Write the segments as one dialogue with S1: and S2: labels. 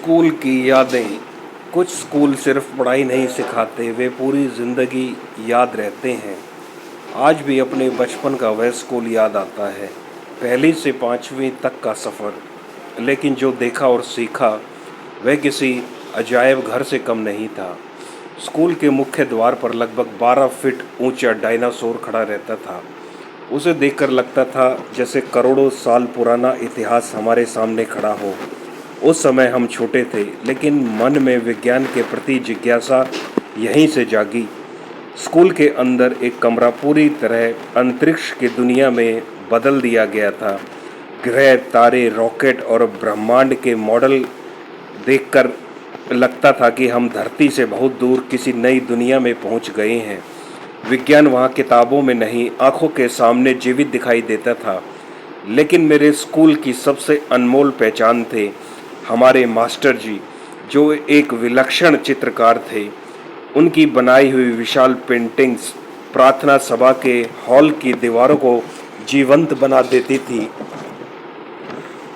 S1: School की यादें। कुछ स्कूल सिर्फ पढ़ाई नहीं सिखाते, वे पूरी ज़िंदगी याद रहते हैं। आज भी अपने बचपन का वह स्कूल याद आता है, पहली से पाँचवीं तक का सफ़र। लेकिन जो देखा और सीखा वह किसी अजायब घर से कम नहीं था। स्कूल के मुख्य द्वार पर लगभग 12 फीट ऊंचा डायनासोर खड़ा रहता था। उसे देखकर लगता था जैसे करोड़ों साल पुराना इतिहास हमारे सामने खड़ा हो। उस समय हम छोटे थे, लेकिन मन में विज्ञान के प्रति जिज्ञासा यहीं से जागी। स्कूल के अंदर एक कमरा पूरी तरह अंतरिक्ष की दुनिया में बदल दिया गया था। ग्रह, तारे, रॉकेट और ब्रह्मांड के मॉडल देखकर लगता था कि हम धरती से बहुत दूर किसी नई दुनिया में पहुंच गए हैं। विज्ञान वहाँ किताबों में नहीं, आंखों के सामने जीवित दिखाई देता था। लेकिन मेरे स्कूल की सबसे अनमोल पहचान थे हमारे मास्टर जी, जो एक विलक्षण चित्रकार थे। उनकी बनाई हुई विशाल पेंटिंग्स प्रार्थना सभा के हॉल की दीवारों को जीवंत बना देती थी।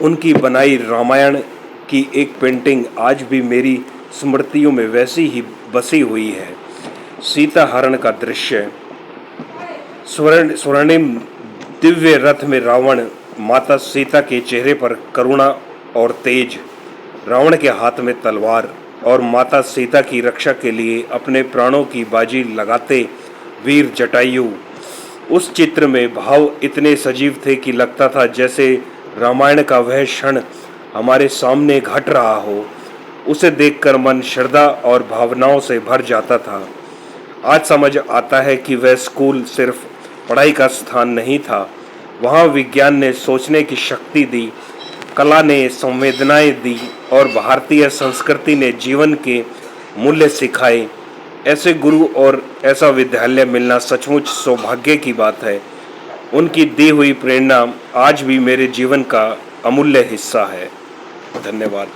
S1: उनकी बनाई रामायण की एक पेंटिंग आज भी मेरी स्मृतियों में वैसी ही बसी हुई है। सीता हरण का दृश्य, स्वर्णिम दिव्य रथ में रावण, माता सीता के चेहरे पर करुणा और तेज, रावण के हाथ में तलवार और माता सीता की रक्षा के लिए अपने प्राणों की बाजी लगाते वीर जटायु। उस चित्र में भाव इतने सजीव थे कि लगता था जैसे रामायण का वह क्षण हमारे सामने घट रहा हो। उसे देखकर मन श्रद्धा और भावनाओं से भर जाता था। आज समझ आता है कि वह स्कूल सिर्फ पढ़ाई का स्थान नहीं था, वहाँ विज्ञान ने सोचने की शक्ति दी, कला ने संवेदनाएं दी और भारतीय संस्कृति ने जीवन के मूल्य सिखाए। ऐसे गुरु और ऐसा विद्यालय मिलना सचमुच सौभाग्य की बात है। उनकी दी हुई प्रेरणा आज भी मेरे जीवन का अमूल्य हिस्सा है। धन्यवाद।